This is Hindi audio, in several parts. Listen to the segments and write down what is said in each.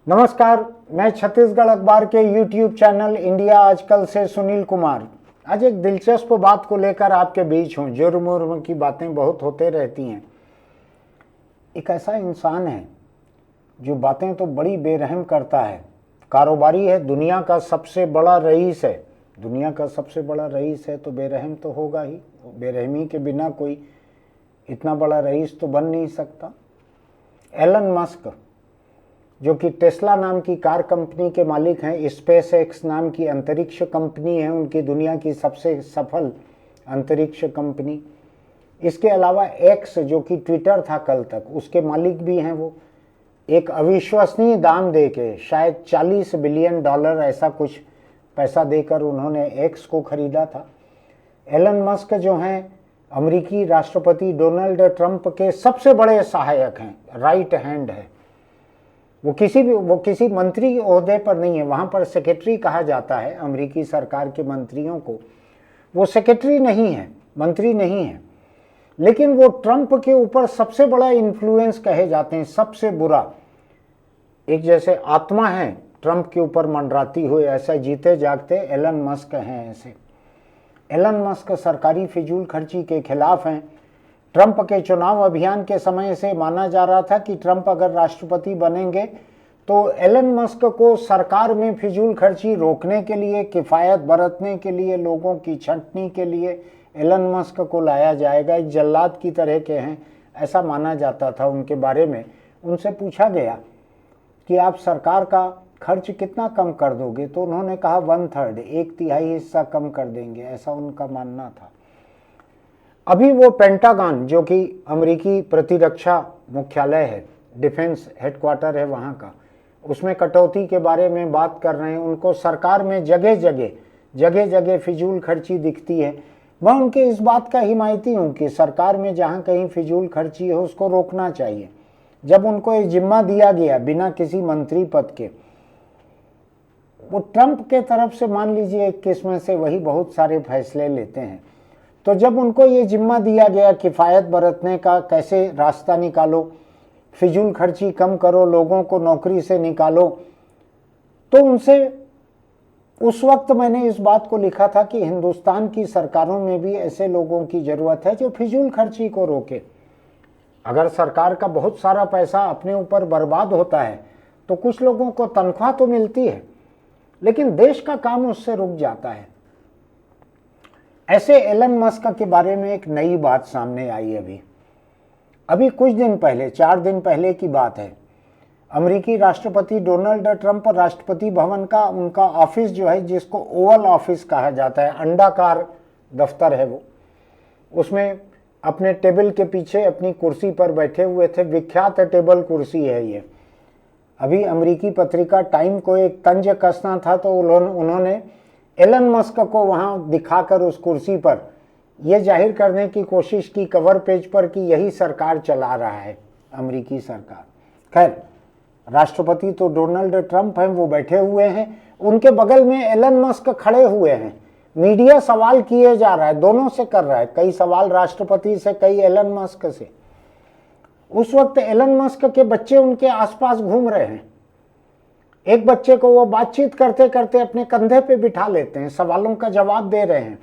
नमस्कार, मैं छत्तीसगढ़ अखबार के YouTube चैनल इंडिया आजकल से सुनील कुमार आज एक दिलचस्प बात को लेकर आपके बीच हूँ। जुर्म उर्म की बातें बहुत होते रहती हैं। एक ऐसा इंसान है जो बातें तो बड़ी बेरहम करता है, कारोबारी है, दुनिया का सबसे बड़ा रईस है। दुनिया का सबसे बड़ा रईस है तो बेरहम तो होगा ही। बेरहमी के बिना कोई इतना बड़ा रईस तो बन नहीं सकता। एलन मस्क, जो कि टेस्ला नाम की कार कंपनी के मालिक हैं, स्पेस एक्स नाम की अंतरिक्ष कंपनी है उनकी दुनिया की सबसे सफल अंतरिक्ष कंपनी। इसके अलावा एक्स, जो कि ट्विटर था कल तक, उसके मालिक भी हैं। वो एक अविश्वसनीय दाम दे के, शायद $40 बिलियन ऐसा कुछ पैसा देकर उन्होंने एक्स को खरीदा था। एलन मस्क जो हैं अमेरिकी राष्ट्रपति डोनाल्ड ट्रंप के सबसे बड़े सहायक हैं, राइट हैंड है। वो किसी मंत्री ओहदे पर नहीं है, वहाँ पर सेक्रेटरी कहा जाता है अमेरिकी सरकार के मंत्रियों को। वो सेक्रेटरी नहीं है, मंत्री नहीं है, लेकिन वो ट्रंप के ऊपर सबसे बड़ा इन्फ्लुएंस कहे जाते हैं, सबसे बुरा। एक जैसे आत्मा है ट्रंप के ऊपर मंडराती हुए, ऐसा जीते जागते एलन मस्क हैं। ऐसे एलन मस्क सरकारी फिजूल खर्ची के खिलाफ हैं। ट्रंप के चुनाव अभियान के समय से माना जा रहा था कि ट्रंप अगर राष्ट्रपति बनेंगे तो एलन मस्क को सरकार में फिजूल खर्ची रोकने के लिए, किफ़ायत बरतने के लिए, लोगों की छंटनी के लिए एलन मस्क को लाया जाएगा। एक जल्लाद की तरह के हैं, ऐसा माना जाता था उनके बारे में। उनसे पूछा गया कि आप सरकार का खर्च कितना कम कर दोगे, तो उन्होंने कहा 1/3, 1/3 हिस्सा कम कर देंगे, ऐसा उनका मानना था। अभी वो पेंटागन, जो कि अमेरिकी प्रतिरक्षा मुख्यालय है, डिफेंस हेडक्वार्टर है वहाँ का, उसमें कटौती के बारे में बात कर रहे हैं। उनको सरकार में जगह जगह फिजूल खर्ची दिखती है। मैं उनके इस बात का हिमायती हूँ कि सरकार में जहाँ कहीं फिजूल खर्ची हो उसको रोकना चाहिए। जब उनको ये जिम्मा दिया गया बिना किसी मंत्री पद के, वो ट्रंप के तरफ से मान लीजिए एक किस्म से वही बहुत सारे फैसले लेते हैं। तो जब उनको ये जिम्मा दिया गया किफ़ायत बरतने का, कैसे रास्ता निकालो, फिजूल खर्ची कम करो, लोगों को नौकरी से निकालो, तो उनसे उस वक्त मैंने इस बात को लिखा था कि हिंदुस्तान की सरकारों में भी ऐसे लोगों की ज़रूरत है जो फिजूल खर्ची को रोके। अगर सरकार का बहुत सारा पैसा अपने ऊपर बर्बाद होता है तो कुछ लोगों को तनख्वाह तो मिलती है, लेकिन देश का काम उससे रुक जाता है। ऐसे एलन मस्क के बारे में एक नई बात सामने आई। अभी कुछ दिन पहले, 4 दिन पहले की बात है, अमेरिकी राष्ट्रपति डोनाल्ड ट्रंप राष्ट्रपति भवन का उनका ऑफिस जो है, जिसको ओवल ऑफिस कहा जाता है, अंडाकार दफ्तर है वो, उसमें अपने टेबल के पीछे अपनी कुर्सी पर बैठे हुए थे। विख्यात टेबल कुर्सी है ये। अभी अमेरिकी पत्रिका टाइम को एक तंज कसना था तो उन्होंने एलन मस्क को वहाँ दिखाकर उस कुर्सी पर यह जाहिर करने की कोशिश की कवर पेज पर कि यही सरकार चला रहा है, अमेरिकी सरकार। खैर, राष्ट्रपति तो डोनाल्ड ट्रंप हैं, वो बैठे हुए हैं, उनके बगल में एलन मस्क खड़े हुए हैं। मीडिया सवाल किए जा रहा है, दोनों से कर रहा है, कई सवाल राष्ट्रपति से, कई एलन मस्क से। उस वक्त एलन मस्क के बच्चे उनके आसपास घूम रहे हैं। एक बच्चे को वो बातचीत करते करते अपने कंधे पे बिठा लेते हैं, सवालों का जवाब दे रहे हैं,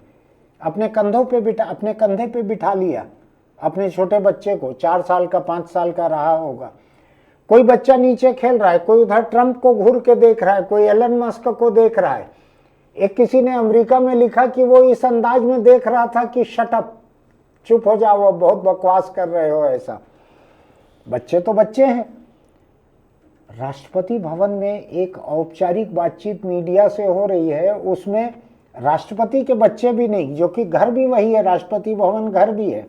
अपने कंधे पे बिठा लिया अपने छोटे बच्चे को। 4 साल का, 5 साल का रहा होगा। कोई बच्चा नीचे खेल रहा है, कोई उधर ट्रंप को घूर के देख रहा है, कोई एलन मस्क को देख रहा है। एक किसी ने अमेरिका में लिखा कि वो इस अंदाज में देख रहा था कि शट अप, चुप हो जाओ, बहुत बकवास कर रहे हो। ऐसा बच्चे तो बच्चे हैं। राष्ट्रपति भवन में एक औपचारिक बातचीत मीडिया से हो रही है, उसमें राष्ट्रपति के बच्चे भी नहीं, जो कि घर भी वही है, राष्ट्रपति भवन घर भी है।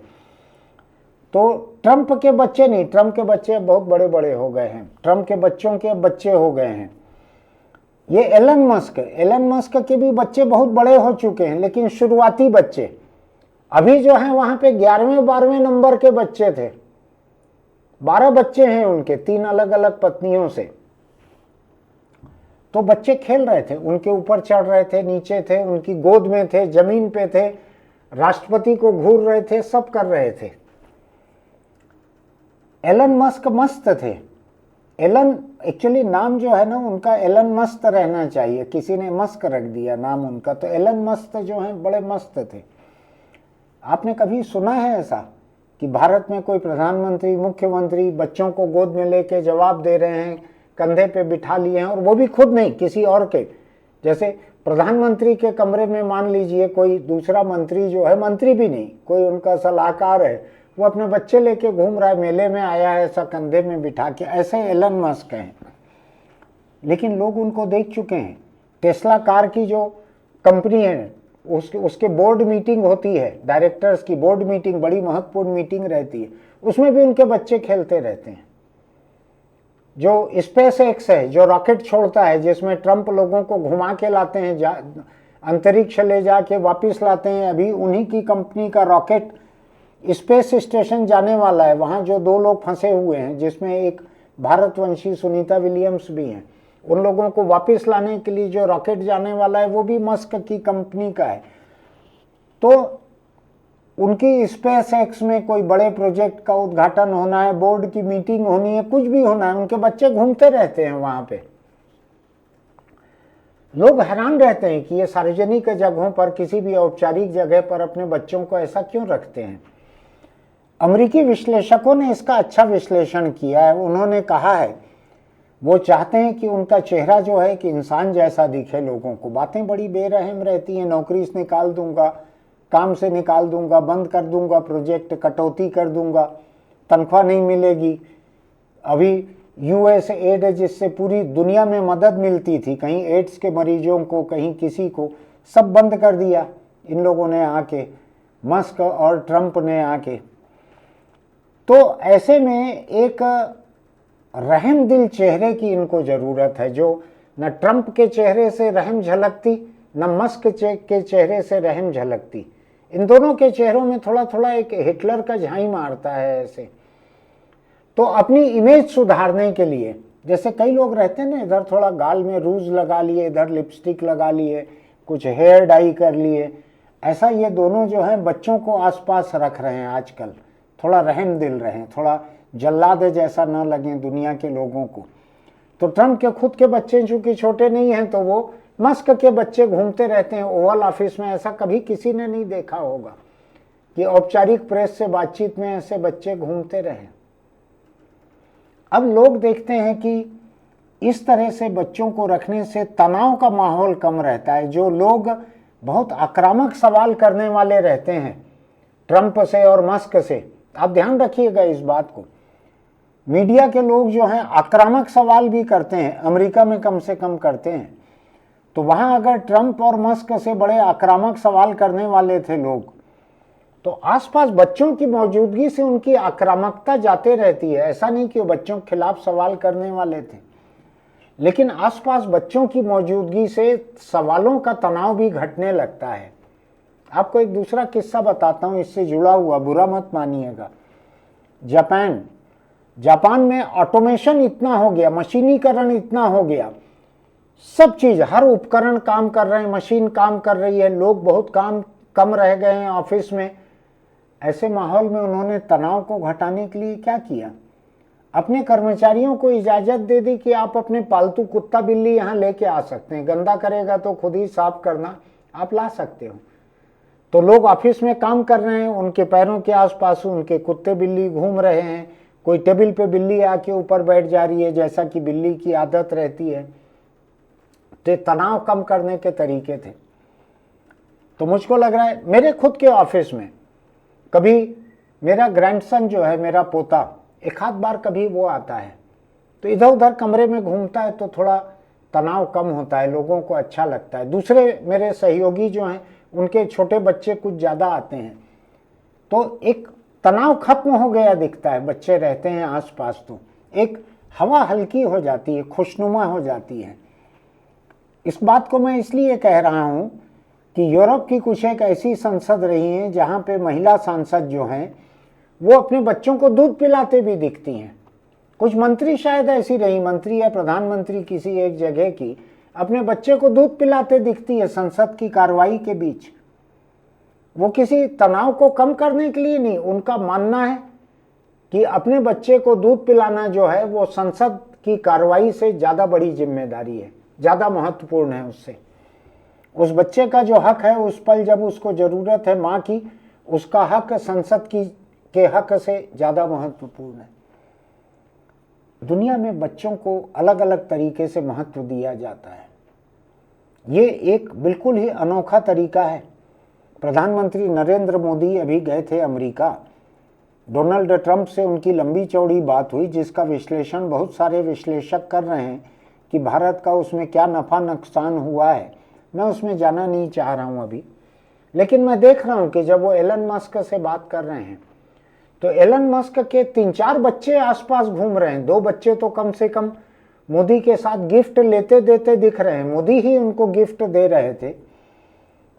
तो ट्रंप के बच्चे नहीं, ट्रंप के बच्चे बहुत बड़े बड़े हो गए हैं, ट्रंप के बच्चों के बच्चे हो गए हैं। ये एलन मस्क के भी बच्चे बहुत बड़े हो चुके हैं, लेकिन शुरुआती बच्चे अभी जो हैं वहां पे 11वें 12वें नंबर के बच्चे थे। 12 बच्चे हैं उनके, 3 अलग अलग पत्नियों से। तो बच्चे खेल रहे थे, उनके ऊपर चढ़ रहे थे, नीचे थे, उनकी गोद में थे, जमीन पे थे, राष्ट्रपति को घूर रहे थे, सब कर रहे थे। एलन मस्क मस्त थे। एलन, एक्चुअली नाम जो है ना उनका एलन मस्त रहना चाहिए, किसी ने मस्क रख दिया नाम उनका, तो एलन मस्त जो हैं बड़े मस्त थे। आपने कभी सुना है ऐसा कि भारत में कोई प्रधानमंत्री, मुख्यमंत्री बच्चों को गोद में लेके जवाब दे रहे हैं, कंधे पे बिठा लिए हैं, और वो भी खुद नहीं, किसी और के। जैसे प्रधानमंत्री के कमरे में मान लीजिए कोई दूसरा मंत्री जो है, मंत्री भी नहीं, कोई उनका सलाहकार है, वो अपने बच्चे लेके घूम रहा है, मेले में आया है, ऐसा कंधे में बिठा के, ऐसे एलन मस्क हैं। लेकिन लोग उनको देख चुके हैं। टेस्ला कार की जो कंपनी है उसके बोर्ड मीटिंग होती है, डायरेक्टर्स की बोर्ड मीटिंग, बड़ी महत्वपूर्ण मीटिंग रहती है, उसमें भी उनके बच्चे खेलते रहते हैं। जो स्पेस एक्स है, जो रॉकेट छोड़ता है, जिसमें ट्रंप लोगों को घुमा के लाते हैं, अंतरिक्ष ले जाके वापस लाते हैं, अभी उन्हीं की कंपनी का रॉकेट स्पेस स्टेशन जाने वाला है। वहाँ जो 2 लोग फंसे हुए हैं, जिसमें एक भारतवंशी सुनीता विलियम्स भी हैं, उन लोगों को वापस लाने के लिए जो रॉकेट जाने वाला है वो भी मस्क की कंपनी का है। तो उनकी स्पेस एक्स में कोई बड़े प्रोजेक्ट का उद्घाटन होना है, बोर्ड की मीटिंग होनी है, कुछ भी होना है, उनके बच्चे घूमते रहते हैं वहां पे। लोग हैरान रहते हैं कि ये सार्वजनिक जगहों पर, किसी भी औपचारिक जगह पर अपने बच्चों को ऐसा क्यों रखते हैं। अमेरिकी विश्लेषकों ने इसका अच्छा विश्लेषण किया है। उन्होंने कहा है वो चाहते हैं कि उनका चेहरा जो है कि इंसान जैसा दिखे लोगों को। बातें बड़ी बेरहम रहती हैं, नौकरी से निकाल दूंगा, काम से निकाल दूंगा, बंद कर दूंगा प्रोजेक्ट, कटौती कर दूंगा, तनख्वाह नहीं मिलेगी। अभी यूएस एड, जिससे पूरी दुनिया में मदद मिलती थी, कहीं एड्स के मरीजों को, कहीं किसी को, सब बंद कर दिया इन लोगों ने आके, मस्क और ट्रंप ने आके। तो ऐसे में एक रहम दिल चेहरे की इनको जरूरत है, जो न ट्रंप के चेहरे से रहम झलकती, न मस्क के चेहरे से रहम झलकती। इन दोनों के चेहरों में थोड़ा थोड़ा एक हिटलर का झाई मारता है ऐसे। तो अपनी इमेज सुधारने के लिए, जैसे कई लोग रहते हैं ना, इधर थोड़ा गाल में रूज लगा लिए, इधर लिपस्टिक लगा लिए, कुछ हेयर डाई कर लिए, ऐसा ये दोनों जो है बच्चों को आसपास रख रहे हैं आजकल। थोड़ा रहम दिल रहे, थोड़ा जल्लाद जैसा न लगे दुनिया के लोगों को। तो ट्रंप के खुद के बच्चे चूंकि छोटे नहीं हैं, तो वो मस्क के बच्चे घूमते रहते हैं ओवल ऑफिस में। ऐसा कभी किसी ने नहीं देखा होगा कि औपचारिक प्रेस से बातचीत में ऐसे बच्चे घूमते रहे। अब लोग देखते हैं कि इस तरह से बच्चों को रखने से तनाव का माहौल कम रहता है। जो लोग बहुत आक्रामक सवाल करने वाले रहते हैं ट्रंप से और मस्क से, आप ध्यान रखिएगा इस बात को, मीडिया के लोग जो हैं आक्रामक सवाल भी करते हैं, अमेरिका में कम से कम करते हैं। तो वहां अगर ट्रंप और मस्क से बड़े आक्रामक सवाल करने वाले थे लोग, तो आसपास बच्चों की मौजूदगी से उनकी आक्रामकता जाते रहती है। ऐसा नहीं कि वो बच्चों के खिलाफ सवाल करने वाले थे, लेकिन आसपास बच्चों की मौजूदगी से सवालों का तनाव भी घटने लगता है। आपको एक दूसरा किस्सा बताता हूं इससे जुड़ा हुआ, बुरा मत मानिएगा। जापान में ऑटोमेशन इतना हो गया, मशीनीकरण इतना हो गया, सब चीज, हर उपकरण काम कर रहे हैं, मशीन काम कर रही है, लोग बहुत काम कम रह गए हैं ऑफिस में। ऐसे माहौल में उन्होंने तनाव को घटाने के लिए क्या किया, अपने कर्मचारियों को इजाजत दे दी कि आप अपने पालतू कुत्ता बिल्ली यहाँ लेके आ सकते हैं, गंदा करेगा तो खुद ही साफ करना, आप ला सकते हो। तो लोग ऑफिस में काम कर रहे हैं, उनके पैरों के आसपास उनके कुत्ते बिल्ली घूम रहे हैं, कोई टेबल पे बिल्ली आके ऊपर बैठ जा रही है, जैसा कि बिल्ली की आदत रहती है। तो तनाव कम करने के तरीके थे। तो मुझको लग रहा है मेरे खुद के ऑफिस में कभी मेरा ग्रैंडसन जो है, मेरा पोता, एक आध बार कभी वो आता है, तो इधर उधर कमरे में घूमता है, तो थोड़ा तनाव कम होता है, लोगों को अच्छा लगता है। दूसरे मेरे सहयोगी जो हैं उनके छोटे बच्चे कुछ ज़्यादा आते हैं, तो एक तनाव खत्म हो गया दिखता है, बच्चे रहते हैं आसपास, तो एक हवा हल्की हो जाती है, खुशनुमा हो जाती है। इस बात को मैं इसलिए कह रहा हूं कि यूरोप की कुछ एक ऐसी संसद रही हैं जहां पे महिला सांसद जो हैं वो अपने बच्चों को दूध पिलाते भी दिखती हैं। कुछ मंत्री शायद ऐसी रही, मंत्री या प्रधानमंत्री किसी एक जगह की, अपने बच्चे को दूध पिलाते दिखती है संसद की कार्रवाई के बीच। वो किसी तनाव को कम करने के लिए नहीं, उनका मानना है कि अपने बच्चे को दूध पिलाना जो है वो संसद की कार्रवाई से ज़्यादा बड़ी जिम्मेदारी है, ज़्यादा महत्वपूर्ण है उससे। उस बच्चे का जो हक है, उस पल जब उसको ज़रूरत है माँ की, उसका हक संसद के हक से ज़्यादा महत्वपूर्ण है। दुनिया में बच्चों को अलग अलग तरीके से महत्व दिया जाता है। ये एक बिल्कुल ही अनोखा तरीका है। प्रधानमंत्री नरेंद्र मोदी अभी गए थे अमेरिका। डोनाल्ड ट्रंप से उनकी लंबी चौड़ी बात हुई, जिसका विश्लेषण बहुत सारे विश्लेषक कर रहे हैं कि भारत का उसमें क्या नफ़ा नुकसान हुआ है। मैं उसमें जाना नहीं चाह रहा हूँ अभी, लेकिन मैं देख रहा हूँ कि जब वो एलन मस्क से बात कर रहे हैं तो एलन मस्क के 3-4 बच्चे आसपास घूम रहे हैं। 2 बच्चे तो कम से कम मोदी के साथ गिफ्ट लेते देते दिख रहे हैं, मोदी ही उनको गिफ्ट दे रहे थे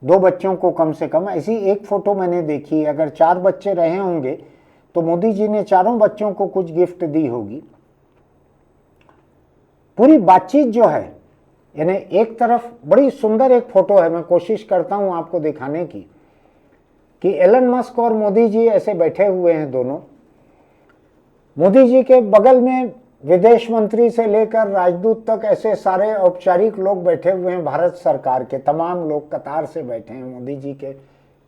2 बच्चों को कम से कम। ऐसी एक फोटो मैंने देखी, अगर 4 बच्चे रहे होंगे तो मोदी जी ने चारों बच्चों को कुछ गिफ्ट दी होगी। पूरी बातचीत जो है, यानी एक तरफ बड़ी सुंदर एक फोटो है, मैं कोशिश करता हूं आपको दिखाने की, कि एलन मस्क और मोदी जी ऐसे बैठे हुए हैं दोनों। मोदी जी के बगल में विदेश मंत्री से लेकर राजदूत तक ऐसे सारे औपचारिक लोग बैठे हुए हैं, भारत सरकार के तमाम लोग कतार से बैठे हैं मोदी जी के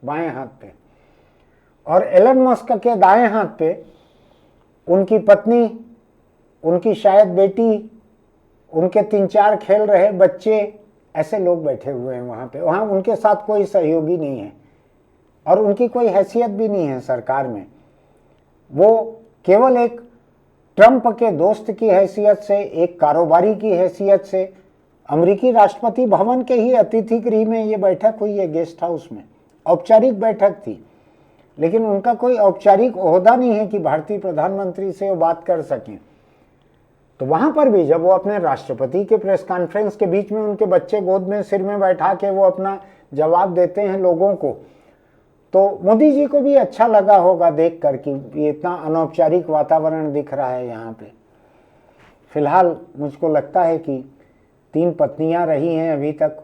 बाएं हाथ पे। और एलन मस्क के दाएं हाथ पे उनकी पत्नी, उनकी शायद बेटी, उनके 3-4 खेल रहे बच्चे, ऐसे लोग बैठे हुए हैं वहाँ पे। वहाँ उनके साथ कोई सहयोगी नहीं है और उनकी कोई हैसियत भी नहीं है सरकार में। वो केवल एक ट्रंप के दोस्त की हैसियत से, एक कारोबारी की हैसियत से, अमेरिकी राष्ट्रपति भवन के ही अतिथि गृह में ये बैठक हुई है, गेस्ट हाउस में औपचारिक बैठक थी, लेकिन उनका कोई औपचारिक ओहदा नहीं है कि भारतीय प्रधानमंत्री से वो बात कर सकें। तो वहां पर भी जब वो अपने राष्ट्रपति के प्रेस कॉन्फ्रेंस के बीच में उनके बच्चे गोद में सिर में बैठा के वो अपना जवाब देते हैं लोगों को, तो मोदी जी को भी अच्छा लगा होगा देख कर कि ये इतना अनौपचारिक वातावरण दिख रहा है यहाँ पे। फिलहाल मुझको लगता है कि 3 पत्नियां रही हैं अभी तक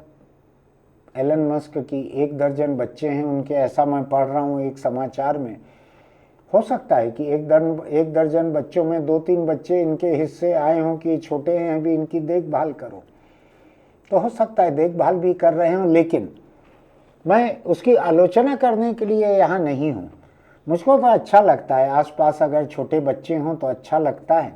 एलन मस्क की, 1 दर्जन बच्चे हैं उनके, ऐसा मैं पढ़ रहा हूँ एक समाचार में। हो सकता है कि 1 दर्जन बच्चों में 2-3 बच्चे इनके हिस्से आए हों कि छोटे हैं अभी, इनकी देखभाल करो। तो हो सकता है देखभाल भी कर रहे हों, लेकिन मैं उसकी आलोचना करने के लिए यहाँ नहीं हूँ। मुझको तो अच्छा लगता है, आसपास अगर छोटे बच्चे हों तो अच्छा लगता है।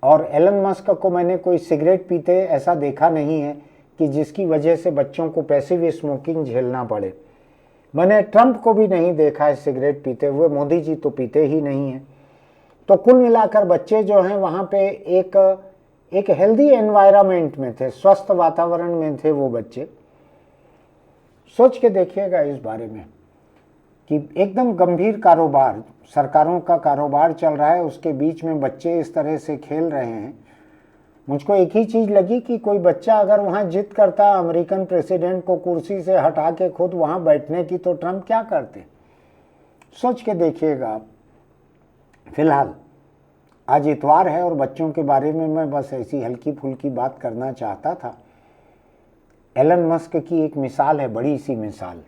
और एलन मस्क को मैंने कोई सिगरेट पीते ऐसा देखा नहीं है कि जिसकी वजह से बच्चों को पैसिव स्मोकिंग झेलना पड़े। मैंने ट्रंप को भी नहीं देखा है सिगरेट पीते हुए, मोदी जी तो पीते ही नहीं हैं। तो कुल मिलाकर बच्चे जो हैं वहाँ पे एक हेल्दी एनवायरनमेंट में थे, स्वस्थ वातावरण में थे वो बच्चे। सोच के देखिएगा इस बारे में कि एकदम गंभीर कारोबार, सरकारों का कारोबार चल रहा है, उसके बीच में बच्चे इस तरह से खेल रहे हैं। मुझको एक ही चीज़ लगी कि कोई बच्चा अगर वहाँ जिद करता अमेरिकन प्रेसिडेंट को कुर्सी से हटा के खुद वहाँ बैठने की, तो ट्रंप क्या करते। सोच के देखिएगा आप। फिलहाल आज इतवार है और बच्चों के बारे में मैं बस ऐसी हल्की फुल्की बात करना चाहता था। एलन मस्क की एक मिसाल है, बड़ी सी मिसाल।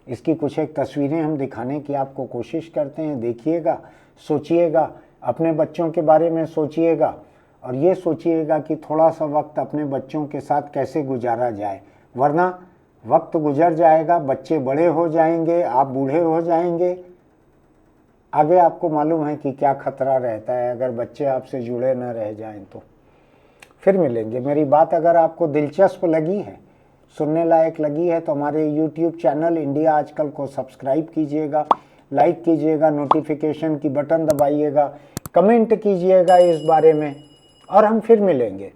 इसकी कुछ एक तस्वीरें हम दिखाने की आपको कोशिश करते हैं, देखिएगा, सोचिएगा, अपने बच्चों के बारे में सोचिएगा और ये सोचिएगा कि थोड़ा सा वक्त अपने बच्चों के साथ कैसे गुजारा जाए, वरना वक्त गुजर जाएगा, बच्चे बड़े हो जाएंगे, आप बूढ़े हो जाएंगे। आगे आपको मालूम है कि क्या खतरा रहता है अगर बच्चे आपसे जुड़े न रह जाएं। तो फिर मिलेंगे। मेरी बात अगर आपको दिलचस्प लगी है, सुनने लायक लगी है, तो हमारे YouTube चैनल इंडिया आजकल को सब्सक्राइब कीजिएगा, लाइक कीजिएगा, नोटिफिकेशन की बटन दबाइएगा, कमेंट कीजिएगा इस बारे में, और हम फिर मिलेंगे।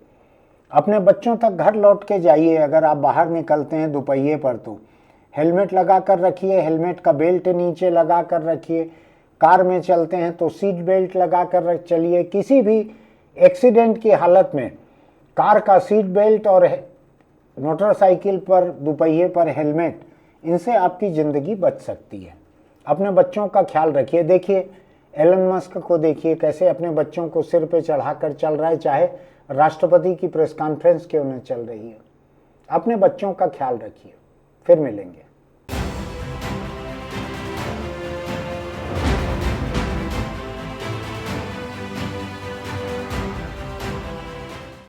अपने बच्चों तक घर लौट के जाइए। अगर आप बाहर निकलते हैं दोपहिए पर तो हेलमेट लगा कर रखिए, हेलमेट का बेल्ट नीचे लगा कर रखिए। कार में चलते हैं तो सीट बेल्ट लगा कर चलिए। किसी भी एक्सीडेंट की हालत में कार का सीट बेल्ट और मोटरसाइकिल पर दोपहिए पर हेलमेट, इनसे आपकी ज़िंदगी बच सकती है। अपने बच्चों का ख्याल रखिए। देखिए एलन मस्क को, देखिए कैसे अपने बच्चों को सिर पे चढ़ाकर चल रहा है, चाहे राष्ट्रपति की प्रेस कॉन्फ्रेंस क्यों न चल रही है। अपने बच्चों का ख्याल रखिए। फिर मिलेंगे।